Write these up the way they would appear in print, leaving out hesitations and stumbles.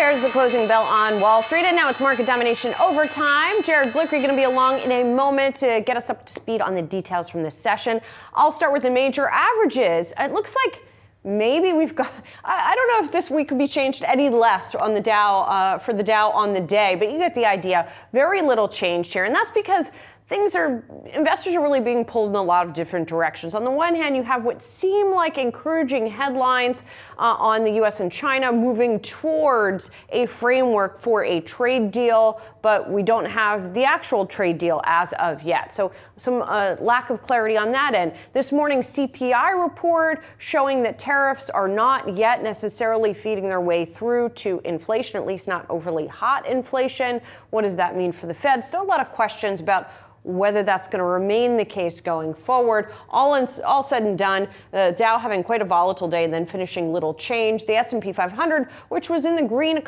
There's the closing bell on Wall Street, and now it's Market Domination Overtime. Jared Blikre going to be along in a moment to get us up to speed on the details from this session. I'll start with the major averages. It looks like maybe we've got, I don't know if this week could be changed any less on the Dow, for the Dow on the day, but you get the idea. Very little changed here, and that's because investors are really being pulled in a lot of different directions. On the one hand, you have what seem like encouraging headlines on the U.S. and China moving towards a framework for a trade deal, but we don't have the actual trade deal as of yet. So some lack of clarity on that end. This morning's CPI report showing that tariffs are not yet necessarily feeding their way through to inflation, at least not overly hot inflation. What does that mean for the Fed? Still a lot of questions about whether that's going to remain the case going forward. All said and done, the Dow having quite a volatile day and then finishing little change. The S&P 500, which was in the green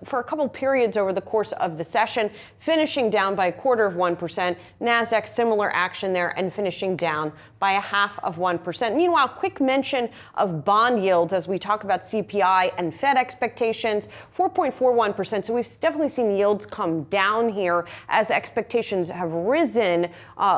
for a couple periods over the course of the session, finishing down by 0.25%. NASDAQ, similar action there and finishing down by 0.5%. Meanwhile, quick mention of bond yields as we talk about CPI and Fed expectations, 4.41%. So we've definitely seen yields come down here as expectations have risen,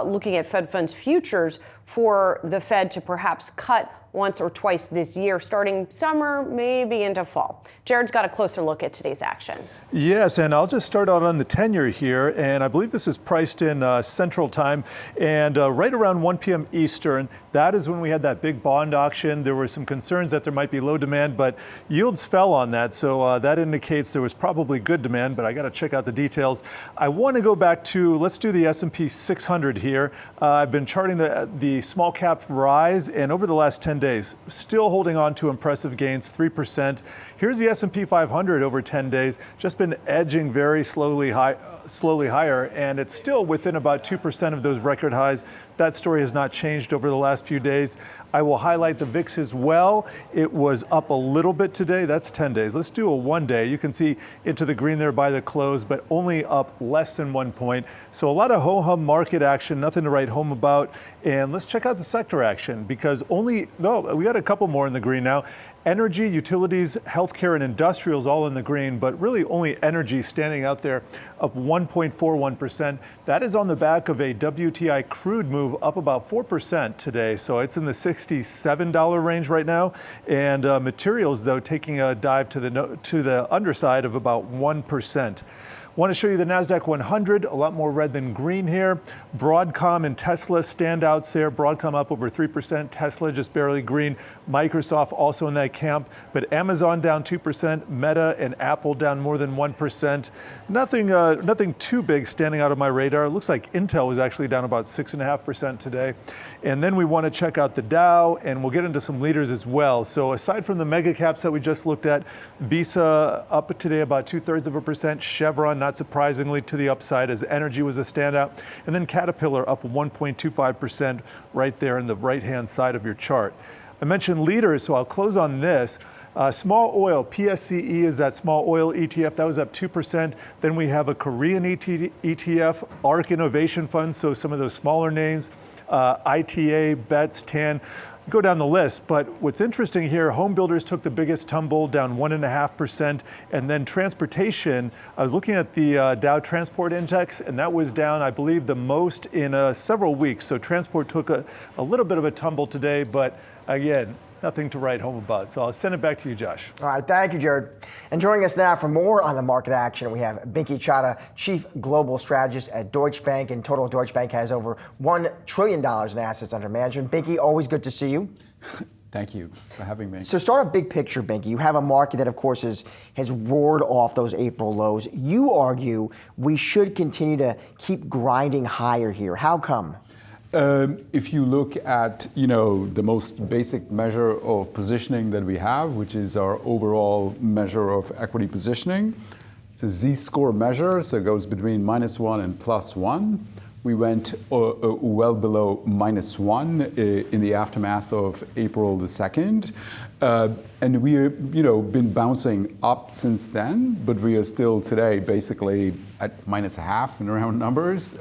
looking at Fed funds futures for the Fed to perhaps cut once or twice this year, starting summer, maybe into fall. Jared's got a closer look at today's action. Yes, and I'll just start out on the 10-year here, and I believe this is priced in Central Time, and right around 1 p.m. Eastern, that is when we had that big bond auction. There were some concerns that there might be low demand, but yields fell on that, so that indicates there was probably good demand, but I got to check out the details. I want to go back to, let's do the S&P 600 here. I've been charting the small cap rise, and over the last 10 days, still holding on to impressive gains, 3%. Here's the S&P 500 over 10 days, just been edging very slowly higher, and it's still within about 2% of those record highs. That story has not changed over the last few days. I will highlight the VIX as well. It was up a little bit today. That's 10 days. Let's do a 1 day. You can see into the green there by the close, but only up less than 1 point. So a lot of ho-hum market action, nothing to write home about. And let's check out the sector action because we got a couple more in the green now. Energy, utilities, healthcare, and industrials all in the green, but really only energy standing out there up 1.41%. That is on the back of a WTI crude move up about 4% today. So it's in the $67 range right now. And materials, though, taking a dive to the underside of about 1%. Want to show you the NASDAQ 100, a lot more red than green here. Broadcom and Tesla standouts there. Broadcom up over 3%, Tesla just barely green. Microsoft also in that camp, but Amazon down 2%, Meta and Apple down more than 1%. Nothing too big standing out of my radar. It looks like Intel was actually down about 6.5% today. And then we want to check out the Dow, and we'll get into some leaders as well. So aside from the mega caps that we just looked at, Visa up today about 2/3%, Chevron not surprisingly to the upside as energy was a standout, and then Caterpillar up 1.25% right there in the right-hand side of your chart. I mentioned leaders, so I'll close on this. Small oil, PSCE is that small oil ETF, that was up 2%. Then we have a Korean ETF, ARK Innovation Fund, so some of those smaller names, ITA, BETS, TAN. Go down the list, but what's interesting here, home builders took the biggest tumble, down 1.5%, and then transportation, I was looking at the Dow Transport Index, and that was down, I believe, the most in several weeks. So transport took a little bit of a tumble today, but again, nothing to write home about. So I'll send it back to you, Josh. All right, thank you, Jared. And joining us now for more on the market action, we have Binky Chadha, Chief Global Strategist at Deutsche Bank. In total, Deutsche Bank has over $1 trillion in assets under management. Binky, always good to see you. Thank you for having me. So start a big picture, Binky. You have a market that, of course, has roared off those April lows. You argue we should continue to keep grinding higher here. How come? If you look at, the most basic measure of positioning that we have, which is our overall measure of equity positioning, it's a Z-score measure, so it goes between -1 and +1. We went well below -1 in the aftermath of April the 2nd. And we've been bouncing up since then, but we are still today basically at -0.5 in round numbers.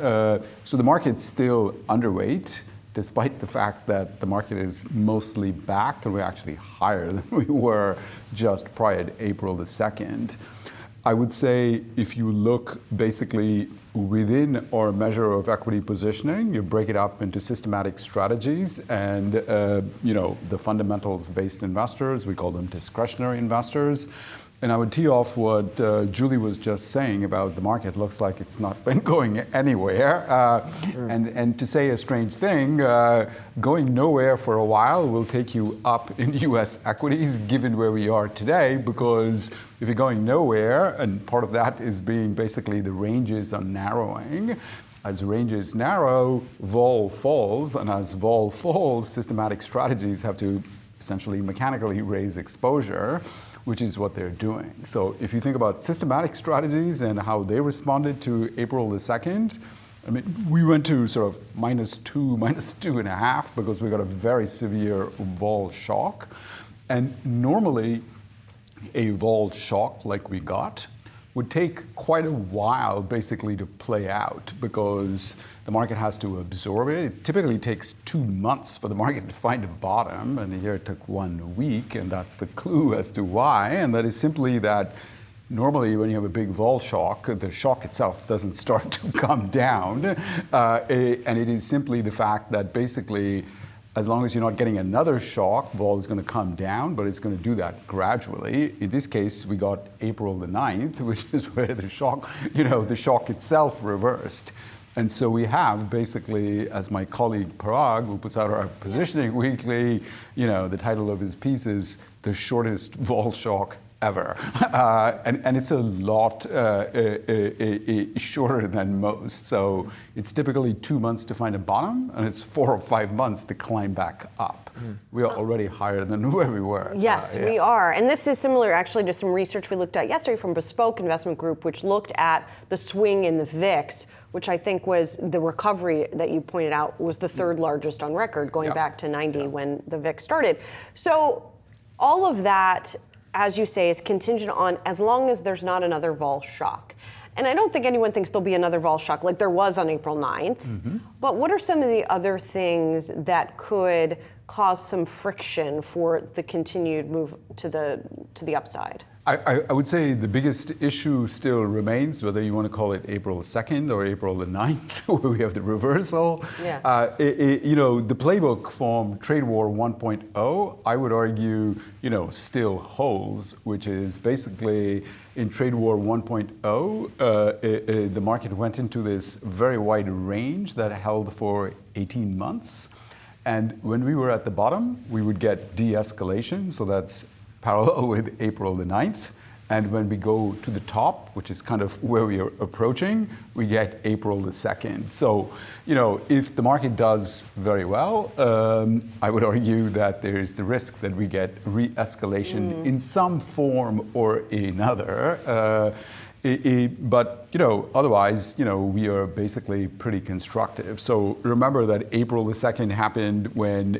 So the market's still underweight, despite the fact that the market is mostly back and we're actually higher than we were just prior to April the 2nd. I would say if you look basically within our measure of equity positioning, you break it up into systematic strategies and the fundamentals-based investors. We call them discretionary investors. And I would tee off what Julie was just saying about the market. Looks like it's not been going anywhere. And to say a strange thing, going nowhere for a while will take you up in U.S. equities, given where we are today, because if you're going nowhere, and part of that is being basically the ranges are narrowing. As ranges narrow, vol falls, and as vol falls, systematic strategies have to essentially mechanically raise exposure, which is what they're doing. So if you think about systematic strategies and how they responded to April the 2nd, I mean, we went to sort of -2, -2.5 because we got a very severe vol shock. And normally, a vol shock like we got would take quite a while basically to play out because the market has to absorb it. It typically takes 2 months for the market to find a bottom, and here it took 1 week, and that's the clue as to why. And that is simply that normally when you have a big vol shock, the shock itself doesn't start to come down. And it is simply the fact that basically, as long as you're not getting another shock, vol is going to come down, but it's going to do that gradually. In this case, we got April the 9th, which is where the shock itself reversed. And so we have basically, as my colleague Parag, who puts out our positioning weekly, the title of his piece is "The Shortest Vol Shock Ever." And it's a lot shorter than most. So it's typically 2 months to find a bottom, and it's 4 or 5 months to climb back up. We are already higher than where we were. Yes, we are. And this is similar actually to some research we looked at yesterday from Bespoke Investment Group, which looked at the swing in the VIX, which I think was the recovery that you pointed out was the third largest on record, going back to 90 when the VIX started. So all of that, as you say, is contingent on as long as there's not another vol shock. And I don't think anyone thinks there'll be another vol shock like there was on April 9th. But what are some of the other things that could cause some friction for the continued move to the upside? I would say the biggest issue still remains, whether you want to call it April 2nd or April the 9th, where we have the reversal. The playbook from Trade War 1.0, I would argue, still holds, which is basically in Trade War 1.0, the market went into this very wide range that held for 18 months. And when we were at the bottom, we would get de-escalation, so that's parallel with April the 9th. And when we go to the top, which is kind of where we are approaching, we get April the 2nd. So, if the market does very well, I would argue that there is the risk that we get re-escalation in some form or another. But otherwise, we are basically pretty constructive. So remember that April the 2nd happened when,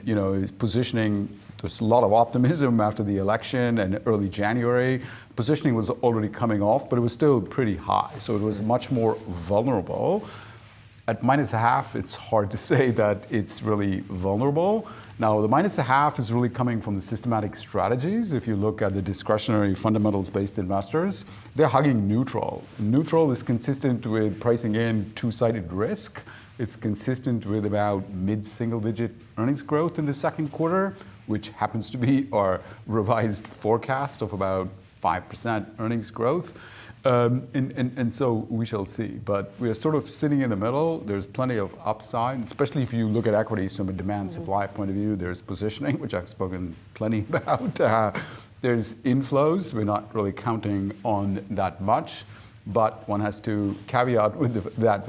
positioning, there's a lot of optimism after the election and early January. Positioning was already coming off, but it was still pretty high. So it was much more vulnerable. At -0.5, it's hard to say that it's really vulnerable. Now, the -0.5 is really coming from the systematic strategies. If you look at the discretionary fundamentals-based investors, they're hugging neutral. Neutral is consistent with pricing in two-sided risk. It's consistent with about mid-single-digit earnings growth in the second quarter, which happens to be our revised forecast of about 5% earnings growth. And so we shall see. But we are sort of sitting in the middle. There's plenty of upside, especially if you look at equities from a demand-supply point of view. There's positioning, which I've spoken plenty about. There's inflows. We're not really counting on that much. But one has to caveat with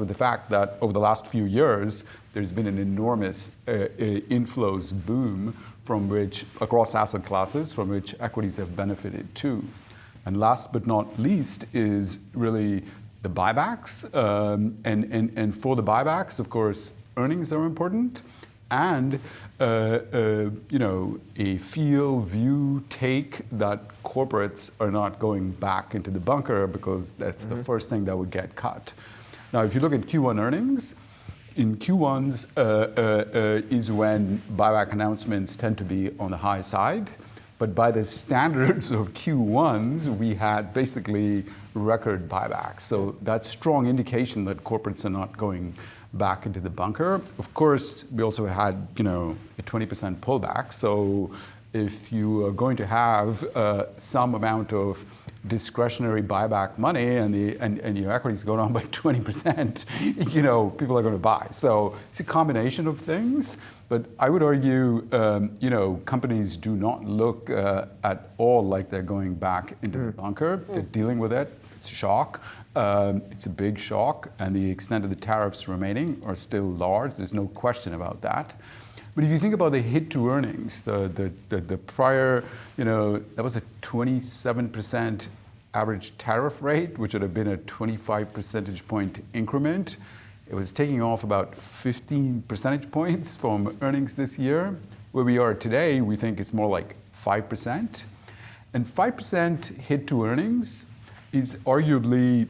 the fact that over the last few years, there's been an enormous inflows boom from which, across asset classes, from which equities have benefited too. And last but not least is really the buybacks. And for the buybacks, of course, earnings are important. And a feel, view, take that corporates are not going back into the bunker because that's the first thing that would get cut. Now, if you look at Q1 earnings, in Q1s is when buyback announcements tend to be on the high side. But by the standards of Q1s, we had basically record buybacks. So that's strong indication that corporates are not going back into the bunker. Of course, we also had, a 20% pullback. So if you are going to have some amount of discretionary buyback money and your equities go down by 20%, people are going to buy. So it's a combination of things. But I would argue, companies do not look at all like they're going back into the bunker. They're dealing with it. It's a shock. It's a big shock, and the extent of the tariffs remaining are still large. There's no question about that. But if you think about the hit to earnings, the prior, that was a 27% average tariff rate, which would have been a 25 percentage point increment. It was taking off about 15 percentage points from earnings this year. Where we are today, we think it's more like 5%. And 5% hit to earnings is arguably,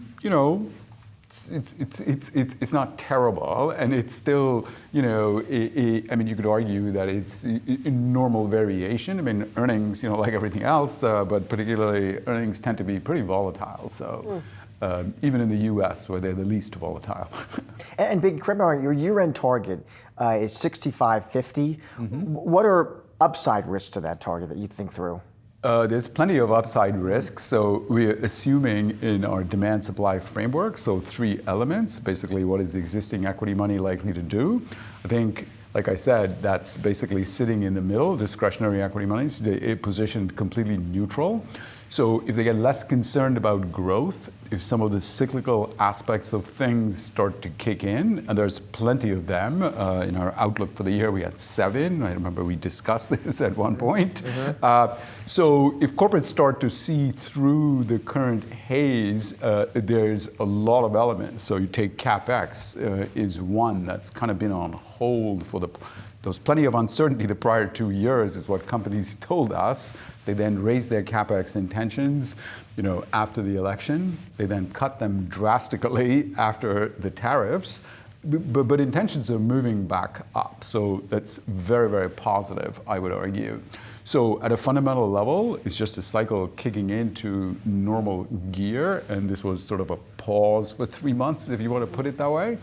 it's not terrible, and it's still, you could argue that it's a normal variation. I mean, earnings, like everything else, but particularly earnings tend to be pretty volatile. So even in the U.S., where they're the least volatile. And Big Crypto, your year-end target is 65.50. What are upside risks to that target that you think through? There's plenty of upside risks. So we're assuming in our demand supply framework, so 3 elements, basically what is the existing equity money likely to do. I think, like I said, that's basically sitting in the middle. Discretionary equity money is positioned completely neutral. So if they get less concerned about growth, if some of the cyclical aspects of things start to kick in, and there's plenty of them, in our outlook for the year we had 7. I remember we discussed this at one point. So if corporates start to see through the current haze, there's a lot of elements. So you take CapEx is one that's kind of been on hold for there's plenty of uncertainty the prior 2 years is what companies told us. They then raised their CapEx intentions, after the election. They then cut them drastically after the tariffs. But intentions are moving back up. So that's very, very positive, I would argue. So at a fundamental level, it's just a cycle kicking into normal gear. And this was sort of a pause for 3 months, if you want to put it that way.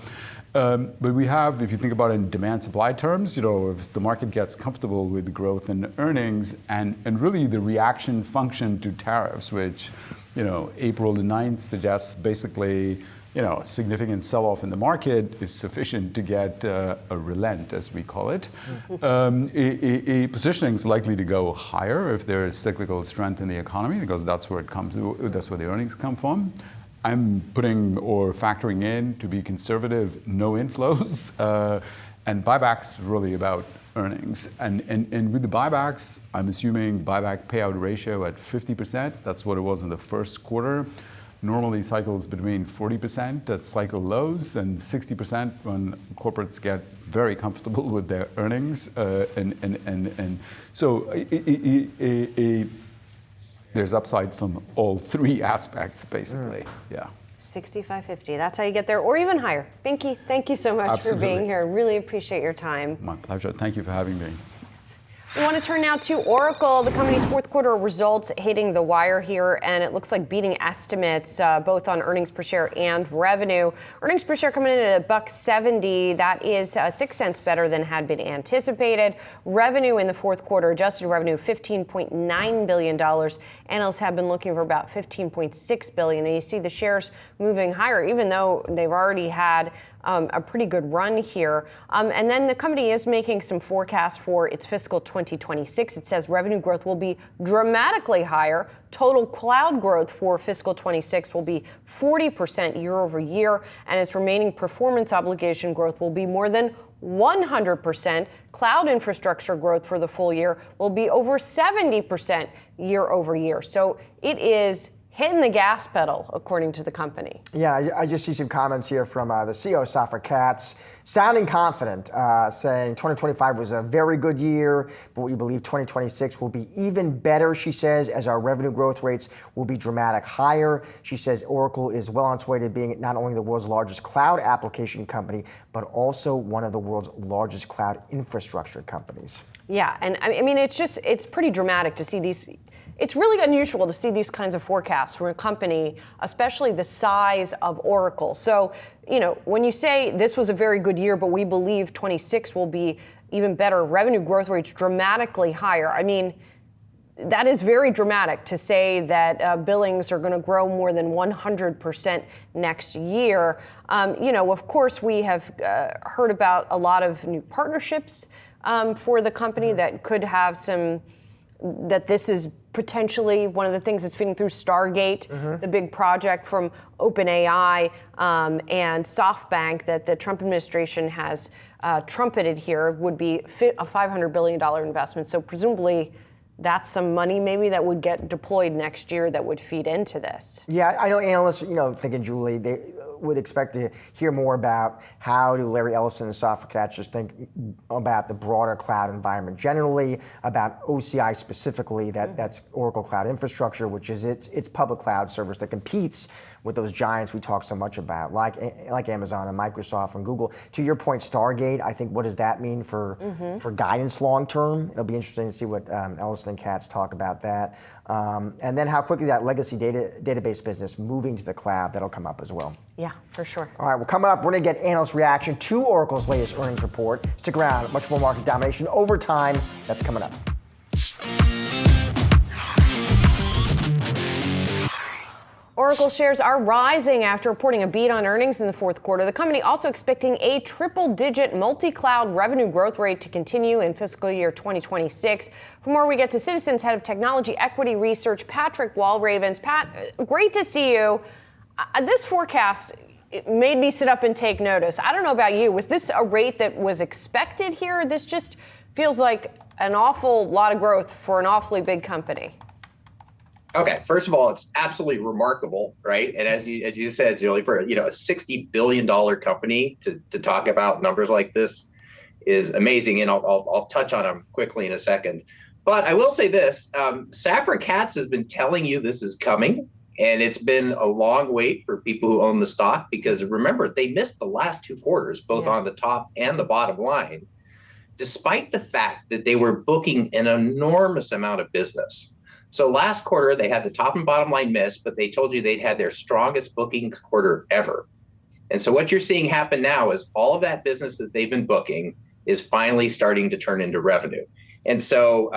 But we have, if you think about it in demand supply terms, if the market gets comfortable with the growth in earnings and really the reaction function to tariffs, which, April the 9th suggests basically, a significant sell-off in the market is sufficient to get a relent, as we call it. A positioning is likely to go higher if there is cyclical strength in the economy, because that's where that's where the earnings come from. I'm putting or factoring in to be conservative, no inflows, and buybacks really about earnings. And with the buybacks, I'm assuming buyback payout ratio at 50%. That's what it was in the first quarter. Normally cycles between 40% at cycle lows and 60% when corporates get very comfortable with their earnings. And so there's upside from all 3 aspects, basically. Yeah. 65.50. That's how you get there, or even higher. Binky, thank you so much Absolutely. for being here. Really appreciate your time. My pleasure. Thank you for having me. We want to turn now to Oracle, the company's fourth quarter results hitting the wire here, and it looks like beating estimates both on earnings per share and revenue. Earnings per share coming in at $1.70. That is 6 cents better than had been anticipated. Revenue in the fourth quarter, adjusted revenue, $15.9 billion. Analysts have been looking for about $15.6 billion, and you see the shares moving higher, even though they've already had a pretty good run here. And then the company is making some forecasts for its fiscal 2026. It says revenue growth will be dramatically higher. Total cloud growth for fiscal 26 will be 40% year over year, and its remaining performance obligation growth will be more than 100%. Cloud infrastructure growth for the full year will be over 70% year over year. So it is hitting the gas pedal, according to the company. Yeah, I just see some comments here from the CEO, Safra Katz, sounding confident, saying 2025 was a very good year, but we believe 2026 will be even better, she says, as our revenue growth rates will be dramatic higher. She says Oracle is well on its way to being not only the world's largest cloud application company, but also one of the world's largest cloud infrastructure companies. Yeah, and I mean, it's pretty dramatic to see these it's really unusual to see these kinds of forecasts from a company, especially the size of Oracle. So, when you say this was a very good year, but we believe 26 will be even better, revenue growth rates dramatically higher. I mean, that is very dramatic to say that billings are going to grow more than 100% next year. Of course, we have heard about a lot of new partnerships for the company that could have that this is potentially one of the things that's feeding through Stargate, the big project from OpenAI and SoftBank that the Trump administration has trumpeted here would be a $500 billion investment. So presumably, that's some money maybe that would get deployed next year that would feed into this. Yeah, I know analysts, thinking, Julie, they would expect to hear more about how do Larry Ellison and software catchers think about the broader cloud environment generally, about OCI specifically, that's Oracle Cloud Infrastructure, which is its public cloud service that competes with those giants we talk so much about, like Amazon and Microsoft and Google. To your point, Stargate, I think, what does that mean for guidance long term? It'll be interesting to see what Ellison and Katz talk about that. And then how quickly that legacy database business moving to the cloud, that'll come up as well. Yeah, for sure. All right, well, coming up, we're going to get analyst reaction to Oracle's latest earnings report. Stick around, much more market domination overtime. That's coming up. Oracle shares are rising after reporting a beat on earnings in the fourth quarter. The company also expecting a triple-digit multi-cloud revenue growth rate to continue in fiscal year 2026. For more, we get to Citizens Head of Technology Equity Research, Patrick Walravens. Pat, great to see you. This forecast made me sit up and take notice. I don't know about you. Was this a rate that was expected here? This just feels like an awful lot of growth for an awfully big company. Okay, first of all, it's absolutely remarkable, right? And as you said, Julie, for a $60 billion company to talk about numbers like this is amazing, and I'll touch on them quickly in a second. But I will say this: Safra Catz has been telling you this is coming, and it's been a long wait for people who own the stock because remember they missed the last two quarters, both on the top and the bottom line, despite the fact that they were booking an enormous amount of business. So last quarter, they had the top and bottom line miss, but they told you they'd had their strongest bookings quarter ever. And so what you're seeing happen now is all of that business that they've been booking is finally starting to turn into revenue. And so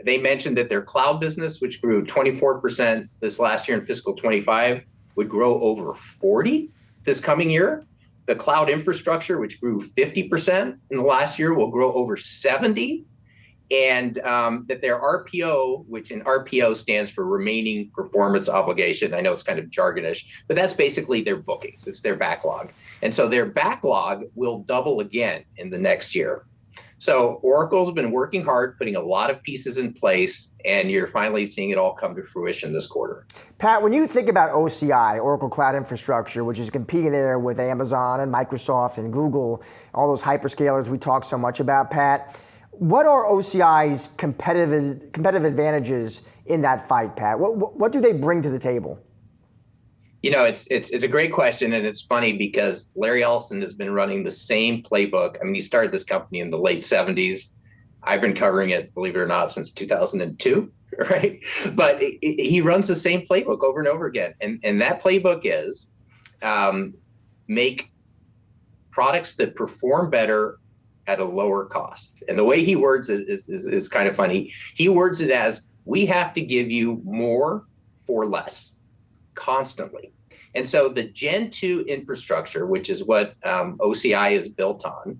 they mentioned that their cloud business, which grew 24% this last year in fiscal 25, would grow over 40 this coming year. The cloud infrastructure, which grew 50% in the last year, will grow over 70. And that their RPO, which in RPO stands for remaining performance obligation. I know it's kind of jargonish, but that's basically their bookings. It's their backlog. And so their backlog will double again in the next year. So Oracle's been working hard, putting a lot of pieces in place, and you're finally seeing it all come to fruition this quarter. Pat, when you think about OCI, Oracle Cloud Infrastructure, which is competing there with Amazon and Microsoft and Google, all those hyperscalers we talk so much about, Pat, what are OCI's competitive advantages in that fight, Pat? What do they bring to the table? It's a great question, and it's funny because Larry Ellison has been running the same playbook. I mean, he started this company in the late 70s. I've been covering it, believe it or not, since 2002, right? But he runs the same playbook over and over again. And that playbook is make products that perform better at a lower cost. And the way he words it is kind of funny. He words it as, we have to give you more for less, constantly. And so the Gen 2 infrastructure, which is what OCI is built on,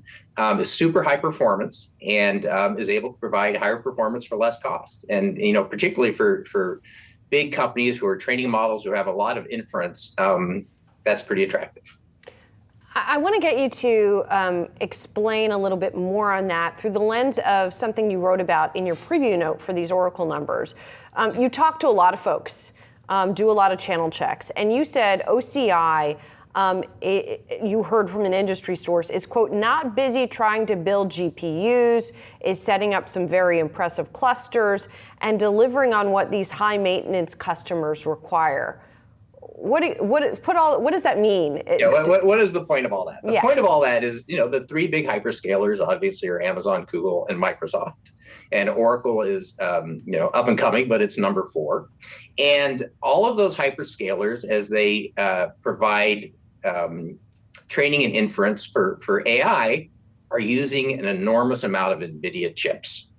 is super high performance and is able to provide higher performance for less cost. And particularly for big companies who are training models who have a lot of inference, that's pretty attractive. I want to get you to explain a little bit more on that through the lens of something you wrote about in your preview note for these Oracle numbers. You talk to a lot of folks, do a lot of channel checks, and you said OCI, you heard from an industry source, is, quote, not busy trying to build GPUs, is setting up some very impressive clusters, and delivering on what these high maintenance customers require. what does that mean? What is the point of all that? The Yeah. point of all that is, the three big hyperscalers obviously are Amazon, Google, and Microsoft. And Oracle is, up and coming, but it's number 4. And all of those hyperscalers, as they provide training and inference for AI, are using an enormous amount of Nvidia chips.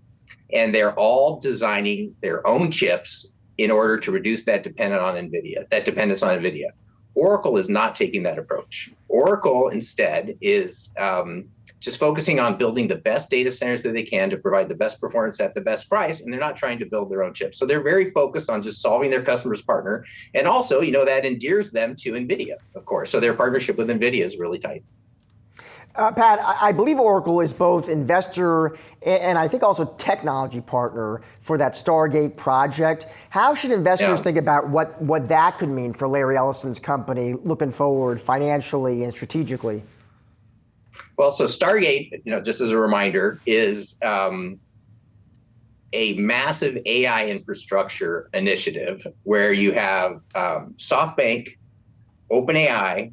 And they're all designing their own chips in order to reduce that dependence on Nvidia. Oracle is not taking that approach. Oracle instead is just focusing on building the best data centers that they can to provide the best performance at the best price, and they're not trying to build their own chips. So they're very focused on just solving their customer's partner, and also, that endears them to Nvidia, of course. So their partnership with Nvidia is really tight. Pat, I believe Oracle is both investor and I think also technology partner for that Stargate project. How should investors think about what that could mean for Larry Ellison's company looking forward financially and strategically? Well, so Stargate, just as a reminder, is a massive AI infrastructure initiative where you have SoftBank, OpenAI,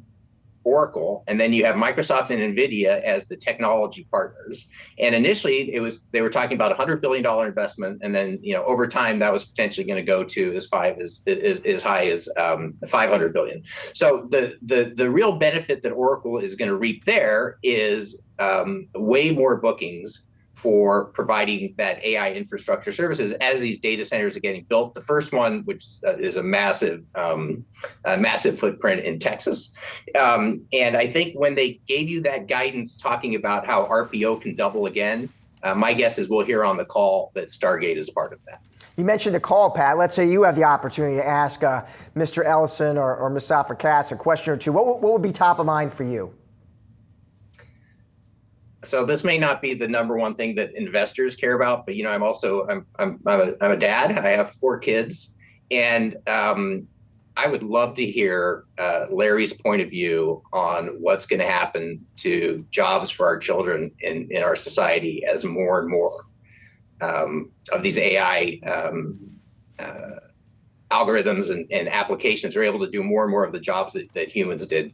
Oracle, and then you have Microsoft and Nvidia as the technology partners. And initially, they were talking about $100 billion investment, and then over time that was potentially going to go to as high as $500 billion. So the real benefit that Oracle is going to reap there is way more bookings for providing that AI infrastructure services as these data centers are getting built. The first one, which is a massive footprint in Texas. And I think when they gave you that guidance talking about how RPO can double again, my guess is we'll hear on the call that Stargate is part of that. You mentioned the call, Pat. Let's say you have the opportunity to ask Mr. Ellison or Ms. Safra Katz a question or two. What would be top of mind for you? So this may not be the number one thing that investors care about, but I'm a dad. I have 4 kids, and I would love to hear Larry's point of view on what's going to happen to jobs for our children in our society as more and more of these AI algorithms and applications are able to do more and more of the jobs that humans did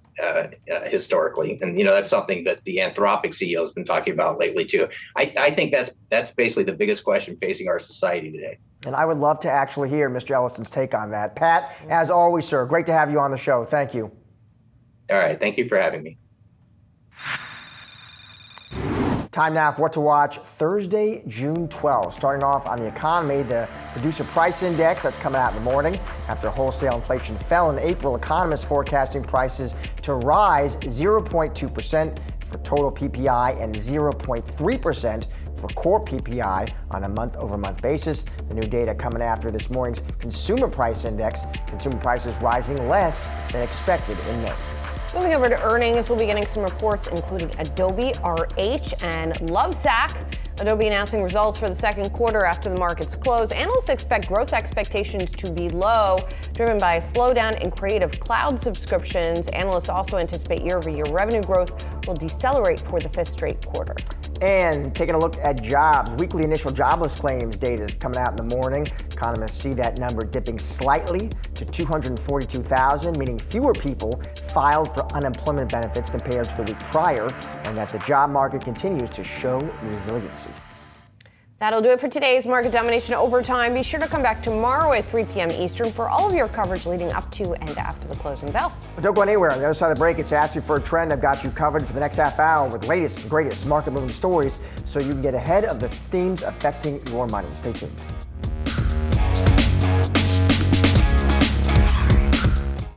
historically. And, that's something that the Anthropic CEO has been talking about lately, too. I think that's basically the biggest question facing our society today. And I would love to actually hear Mr. Ellison's take on that. Pat, as always, sir, great to have you on the show. Thank you. All right. Thank you for having me. Time now for what to watch Thursday, June 12th. Starting off on the economy, the producer price index that's coming out in the morning. After wholesale inflation fell in April, economists forecasting prices to rise 0.2% for total PPI and 0.3% for core PPI on a month-over-month basis. The new data coming after this morning's consumer price index. Consumer prices rising less than expected in May. Moving over to earnings, we'll be getting some reports including Adobe, RH, and Lovesac. Adobe announcing results for the second quarter after the markets close. Analysts expect growth expectations to be low, driven by a slowdown in creative cloud subscriptions. Analysts also anticipate year-over-year revenue growth will decelerate for the 5th straight quarter. And taking a look at jobs, weekly initial jobless claims data is coming out in the morning. Economists see that number dipping slightly to 242,000, meaning fewer people filed for unemployment benefits compared to the week prior, and that the job market continues to show resiliency. That'll do it for today's Market Domination Overtime. Be sure to come back tomorrow at 3 p.m. Eastern for all of your coverage leading up to and after the closing bell. But don't go anywhere. On the other side of the break, it's Ask You for a Trend. I've got you covered for the next half hour with the latest and greatest market-moving stories so you can get ahead of the themes affecting your money. Stay tuned.